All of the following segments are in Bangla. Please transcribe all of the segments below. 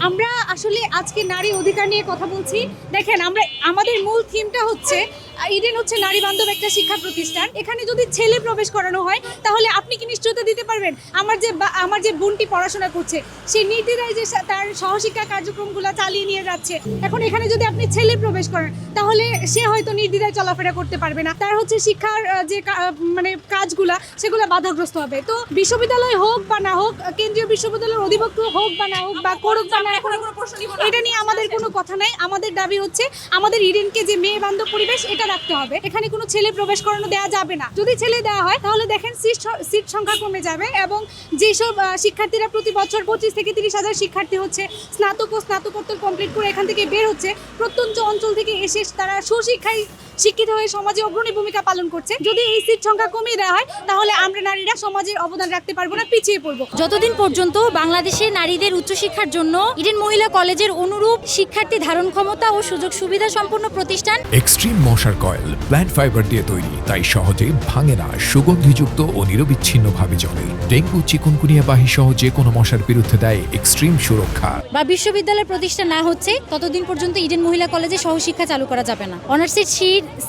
আমরা আসলে আজকে নারী অধিকার নিয়ে কথা বলছি। দেখেন, আমাদের মূল থিমটা হচ্ছে ইডেন হচ্ছে নারী বান্ধব একটা শিক্ষা প্রতিষ্ঠান। এখানে যদি ছেলে প্রবেশ করানো হয় তাহলে আপনি কি নিশ্চয়তা দিতে পারবেন আমার যে বোনটি পড়াশোনা করছে সে নির্দ্বিধায় যে তার সহশিক্ষা কার্যক্রমগুলো চালিয়ে নিয়ে যাচ্ছে, এখন এখানে যদি আপনি ছেলে প্রবেশ করেন তাহলে সে হয়তো নির্দ্বিধায় চলাফেরা করতে পারবে না, তার হচ্ছে শিক্ষার যে মানে কাজগুলা সেগুলো বাধাগ্রস্ত হবে। তো বিশ্ববিদ্যালয় হোক বা না হোক, কেন্দ্রীয় বিশ্ববিদ্যালয়ের অধিভুক্ত হোক বা না হোক, বা করুক বা না করুক, এটা নিয়ে আমাদের কোনো কথা নাই। আমাদের দাবি হচ্ছে আমাদের ইডেনকে যে মেয়ে বান্ধব পরিবেশ এটা রাখতে হবে। এখানে কোনো ছেলে প্রবেশ করানো দেওয়া যাবে না। যদি ছেলে দেওয়া হয় তাহলে দেখেন সিট সংখ্যা কমে যাবে, এবং যেসব শিক্ষার্থীরা প্রতি বছর 25 থেকে 30 হাজার শিক্ষার্থী হচ্ছে স্নাতক ও স্নাতকোত্তর কমপ্লিট করে এখান থেকে বের হচ্ছে, প্রত্যন্ত অঞ্চল থেকে এসে তারা সুশিক্ষায় শিক্ষিত হয়ে সমাজে অগ্রণী ভূমিকা পালন করছে। যদি এই সিট সংখ্যা কমিয়ে দেওয়া হয় তাহলে আমরা নারীরা সমাজের অবদান রাখতে পারবো না, পিছিয়ে পড়বো। যতদিন পর্যন্ত বাংলাদেশে নারীদের উচ্চশিক্ষার জন্য ইডেন মহিলা কলেজের অনুরূপ শিক্ষার্থী ধারণ ক্ষমতা ও সুযোগ সুবিধা সম্পন্ন প্রতিষ্ঠান এক্সট্রিম মশার কয়েল প্ল্যান্ট ফাইবার দিয়ে তৈরি, তাই সহজে ভাঙে না, সুগন্ধিযুক্ত ও নিরবিচ্ছিন্নভাবে জ্বলে। ডেঙ্গু, চিকুনগুনিয়া বাহি সহ যে কোনো মশার বিরুদ্ধে দেয় এক্সট্রিম সুরক্ষা। বা বিশ্ববিদ্যালয় প্রতিষ্ঠা না হচ্ছে ততদিন পর্যন্ত ইডেন মহিলা কলেজে সহশিক্ষা চালু করা যাবে না। অনার্সের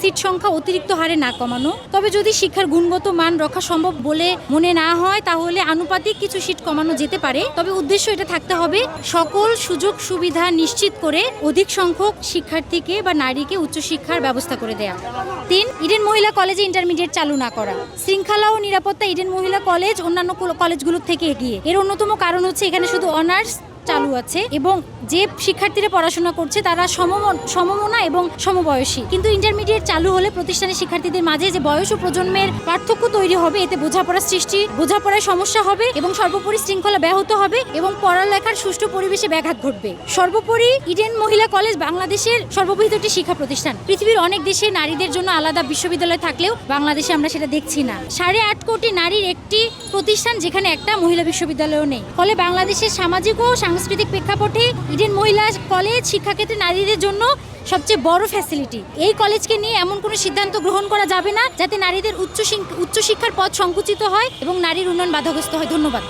সিট সংখ্যা অতিরিক্ত হারে না কমানো, তবে যদি শিক্ষার গুণগত মান রক্ষা সম্ভব বলে মনে না হয় তাহলে আনুপাতিক কিছু সিট কমানো যেতে পারে। তবে উদ্দেশ্য এটা থাকতে হবে সকল সুযোগ সুবিধা নিশ্চিত করে অধিক সংখ্যক শিক্ষার্থীকে বা নারীকে উচ্চশিক্ষার ব্যবস্থা করে দেয়া। 3, ইডেন মহিলা কলেজে ইন্টারমিডিয়েট চালু না করা। শৃঙ্খলা ও নিরাপত্তা ইডেন মহিলা কলেজ অন্যান্য কলেজগুলোর থেকে এগিয়ে। এর অন্যতম কারণ হচ্ছে এখানে শুধু অনার্স চালু আছে এবং যে শিক্ষার্থীরা পড়াশোনা করছে তারা সমমনা এবং সমবয়সী। কিন্তু ইন্টারমিডিয়েট চালু হলে প্রতিষ্ঠানের শিক্ষার্থীদের মাঝে যে বয়স ও প্রজন্মের পার্থক্য তৈরি হবে, এতে বোঝাপড়ায় সমস্যা হবে এবং সর্বোপরি শৃঙ্খলা ব্যাহত হবে এবং পড়ালেখার সুষ্ঠু পরিবেশে ব্যাঘাত ঘটবে। সর্বোপরি ইডেন মহিলা কলেজ বাংলাদেশের সর্ববৃহৎ একটি শিক্ষা প্রতিষ্ঠান। পৃথিবীর অনেক দেশে নারীদের জন্য আলাদা বিশ্ববিদ্যালয় থাকলেও বাংলাদেশে আমরা সেটা দেখছি না। 8.5 কোটি নারীর একটি প্রতিষ্ঠান যেখানে একটা মহিলা বিশ্ববিদ্যালয়ও নেই। ফলে বাংলাদেশের সামাজিক ও সাংস্কৃতিক প্রেক্ষাপটে ইডেন মহিলা কলেজ শিক্ষাক্ষেত্রে নারীদের জন্য সবচেয়ে বড় ফ্যাসিলিটি। এই কলেজকে নিয়ে এমন কোনো সিদ্ধান্ত গ্রহণ করা যাবে না যাতে নারীদের উচ্চশিক্ষার পথ সংকুচিত হয় এবং নারীর উন্নয়ন বাধাগ্রস্ত হয়। ধন্যবাদ।